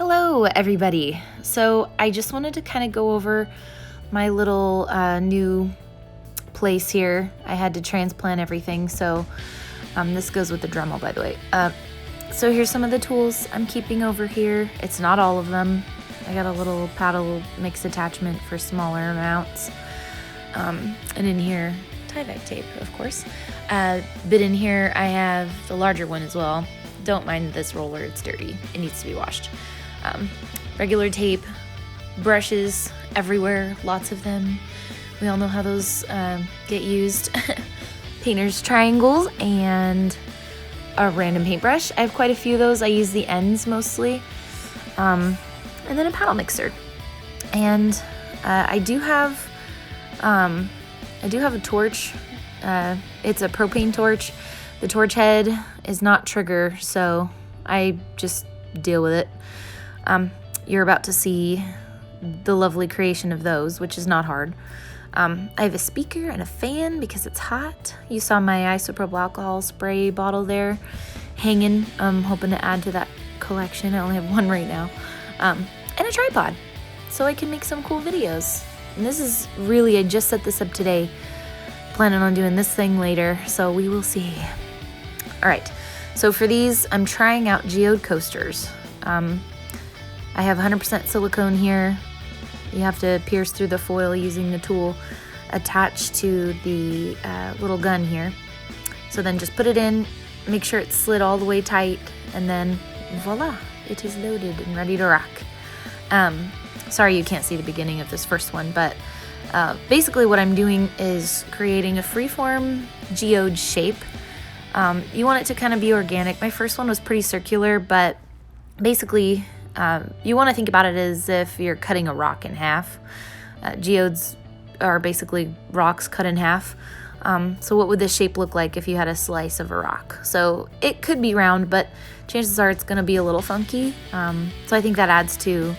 Hello everybody. So I just wanted to kind of go over my little new place here. I had to transplant everything, so this goes with the Dremel, by the way. So here's some of the tools I'm keeping over here. It's not all of them. I got a little paddle mix attachment for smaller amounts. And in here, Tyvek tape, of course. But in here I have the larger one as well. Don't mind this roller, it's dirty. It needs to be washed. Regular tape, brushes everywhere, lots of them. We all know how those get used. Painter's triangles and a random paintbrush. I have quite a few of those. I use the ends mostly. And then a paddle mixer. And I do have a torch. It's a propane torch. The torch head is not trigger, so I just deal with it. You're about to see the lovely creation of those, which is not hard. I have a speaker and a fan because it's hot. You saw my isopropyl alcohol spray bottle there hanging. I'm hoping to add to that collection. I only have one right now. And a tripod so I can make some cool videos. And this is really, I just set this up today. Planning on doing this thing later, so we will see. All right, so for these, I'm trying out Geode coasters. I have 100% silicone here. You have to pierce through the foil using the tool attached to the little gun here. So then just put it in, make sure it's slid all the way tight, and then voila, it is loaded and ready to rock. Sorry you can't see the beginning of this first one, but basically what I'm doing is creating a freeform geode shape. You want it to kind of be organic. My first one was pretty circular, but basically you want to think about it as if you're cutting a rock in half. Geodes are basically rocks cut in half. So what would this shape look like if you had a slice of a rock? So it could be round, but chances are it's going to be a little funky. So I think that adds to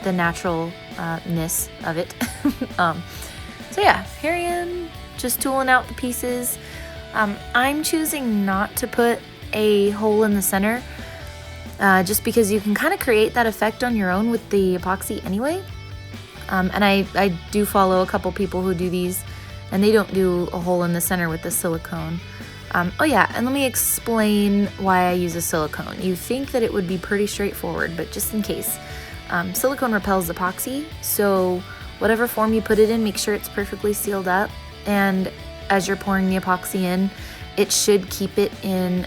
the naturalness of it. So yeah, here I am, just tooling out the pieces. I'm choosing not to put a hole in the center, just because you can kind of create that effect on your own with the epoxy anyway. And I do follow a couple people who do these, and they don't do a hole in the center with the silicone. Oh yeah, and let me explain why I use a silicone. You think that it would be pretty straightforward, but just in case. Silicone repels epoxy, so whatever form you put it in, make sure it's perfectly sealed up. And as you're pouring the epoxy in, it should keep it in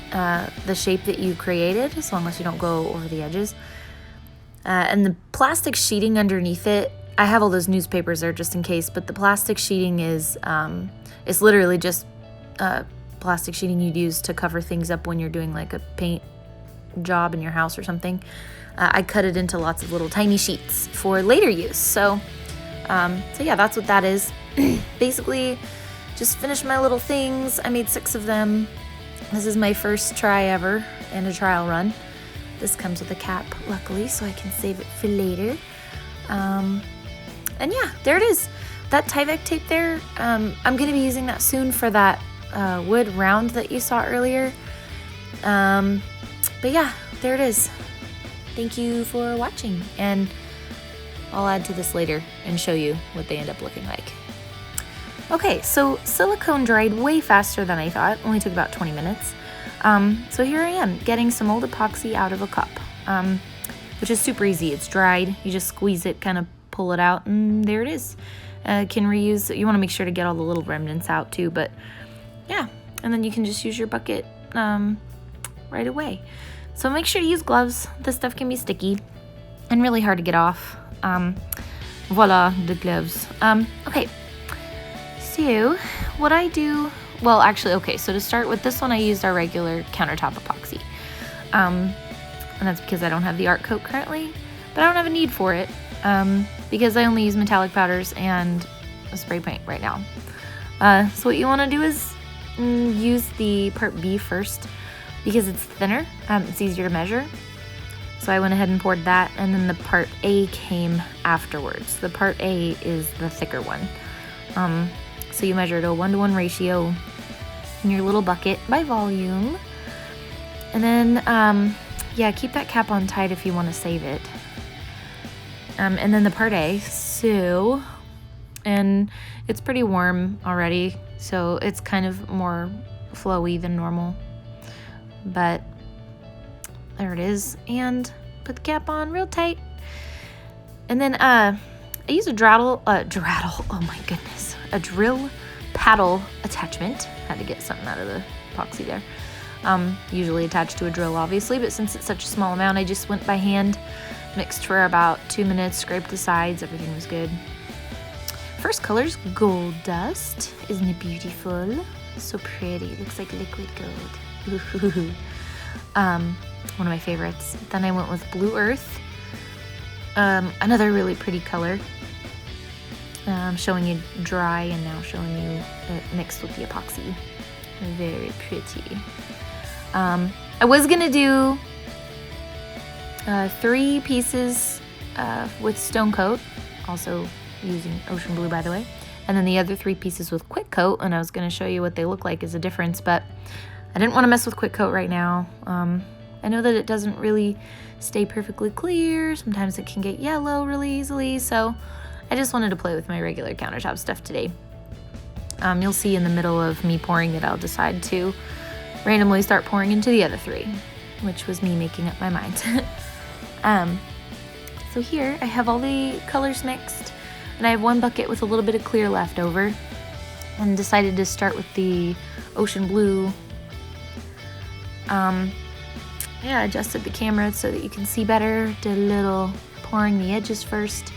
the shape that you created, as long as you don't go over the edges. And the plastic sheeting underneath it, I have all those newspapers there just in case, but the plastic sheeting is it's literally just plastic sheeting you'd use to cover things up when you're doing like a paint job in your house or something. I cut it into lots of little tiny sheets for later use. So yeah, that's what that is. Basically, just finished my little things. I made 6 of them. This is my first try ever and a trial run. This comes with a cap, luckily, so I can save it for later. And yeah, there it is. That Tyvek tape there, I'm going to be using that soon for that wood round that you saw earlier. But yeah, there it is. Thank you for watching, and I'll add to this later and show you what they end up looking like. Okay, so silicone dried way faster than I thought. Only took about 20 minutes. So here I am, getting some old epoxy out of a cup, which is super easy. It's dried. You just squeeze it, kind of pull it out, and there it is. Can reuse. You want to make sure to get all the little remnants out too, but yeah. And then you can just use your bucket right away. So make sure to use gloves. This stuff can be sticky and really hard to get off. Voila, the gloves. Okay. So what I do, well, actually, okay, so to start with this one, I used our regular countertop epoxy. And that's because I don't have the art coat currently, but I don't have a need for it, because I only use metallic powders and a spray paint right now. So what you want to do is use the part B first, because it's thinner, it's easier to measure. So I went ahead and poured that, and then the part A came afterwards. The part A is the thicker one. So you measure it a 1-to-1 ratio in your little bucket by volume. And then yeah, keep that cap on tight if you want to save it. And then the part A, so, and it's pretty warm already, so it's kind of more flowy than normal, but there it is. And put the cap on real tight. And then I use a drill paddle attachment. Had to get something out of the epoxy there. Usually attached to a drill, obviously, but since it's such a small amount, I just went by hand, mixed for about 2 minutes, scraped the sides, everything was good. First color's gold dust. Isn't it beautiful? So pretty. It looks like liquid gold. One of my favorites. Then I went with blue earth. Another really pretty color. Showing you dry and now showing you it mixed with the epoxy. Very pretty. I was gonna do 3 pieces with stone coat, also using ocean blue, by the way, and then the other 3 pieces with quick coat, and I was gonna show you what they look like as a difference, but I didn't want to mess with quick coat right now. I know that it doesn't really stay perfectly clear. Sometimes it can get yellow really easily, so I just wanted to play with my regular countertop stuff today. You'll see in the middle of me pouring that I'll decide to randomly start pouring into the other 3, which was me making up my mind. So here I have all the colors mixed, and I have 1 bucket with a little bit of clear left over, and decided to start with the ocean blue. Yeah, adjusted the camera so that you can see better. Did a little pouring the edges first.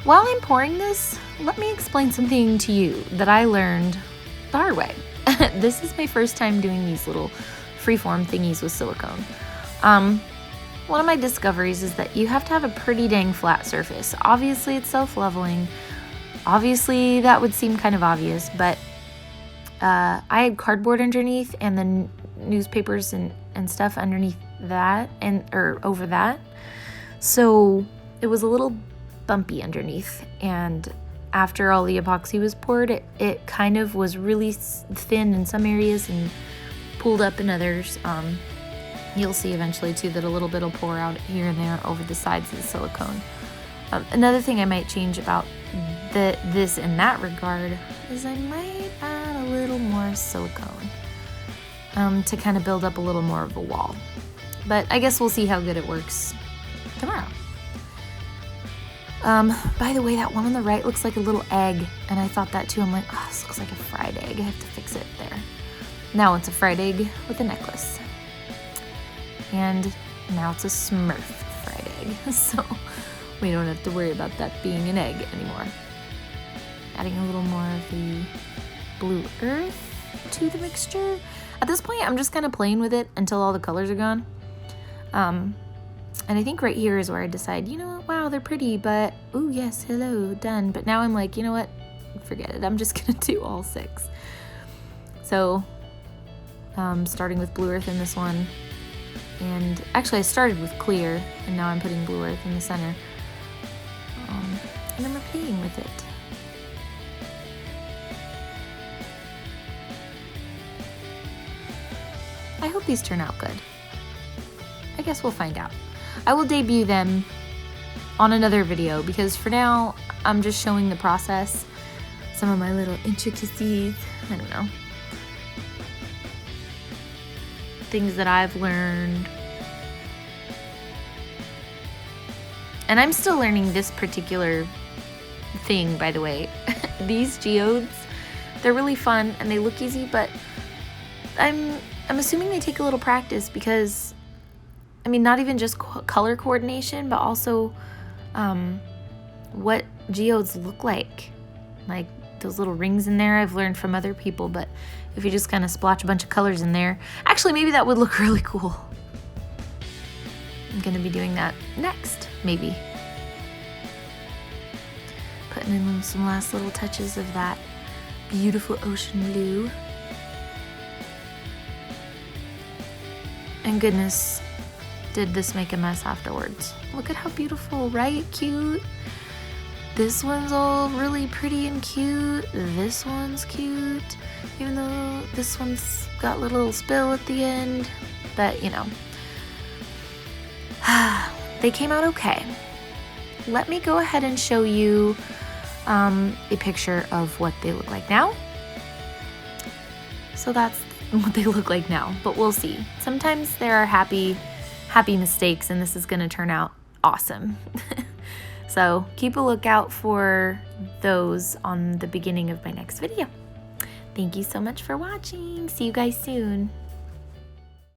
While I'm pouring this, let me explain something to you that I learned the hard way. This is my first time doing these little freeform thingies with silicone. One of my discoveries is that you have to have a pretty dang flat surface. Obviously it's self-leveling. Obviously that would seem kind of obvious, but I had cardboard underneath and then newspapers and stuff underneath that or over that. So it was a little bumpy underneath, and after all the epoxy was poured, it kind of was really thin in some areas and pulled up in others. You'll see eventually too that a little bit will pour out here and there over the sides of the silicone. Another thing I might change about this in that regard is I might add a little more silicone to kind of build up a little more of a wall. But I guess we'll see how good it works tomorrow. By the way, that one on the right looks like a little egg, and I thought that too. I'm like, oh, this looks like a fried egg. I have to fix it there. Now it's a fried egg with a necklace. And now it's a Smurf fried egg, so we don't have to worry about that being an egg anymore. Adding a little more of the blue earth to the mixture. At this point, I'm just kind of playing with it until all the colors are gone. And I think right here is where I decide, you know what, wow, they're pretty, but, ooh, yes, hello, done. But now I'm like, you know what, forget it. I'm just gonna do all 6. So, starting with blue earth in this one. And actually I started with clear, and now I'm putting blue earth in the center. And I'm repeating with it. I hope these turn out good. I guess we'll find out. I will debut them on another video because for now I'm just showing the process, some of my little intricacies, I don't know, things that I've learned. And I'm still learning this particular thing, by the way. These geodes, they're really fun and they look easy, but I'm assuming they take a little practice because, I mean, not even just color coordination, but also what geodes look like those little rings in there. I've learned from other people, but if you just kind of splotch a bunch of colors in there, actually maybe that would look really cool. I'm gonna be doing that next, maybe. Putting in some last little touches of that beautiful ocean blue. And goodness, did this make a mess afterwards. Look at how beautiful, right? Cute. This one's all really pretty and cute. This one's cute, even though this one's got a little spill at the end. But, you know, They came out okay. Let me go ahead and show you a picture of what they look like now. So that's what they look like now, but we'll see. Sometimes there are happy mistakes, and this is gonna turn out awesome. So keep a lookout for those on the beginning of my next video. Thank you so much for watching. See you guys soon.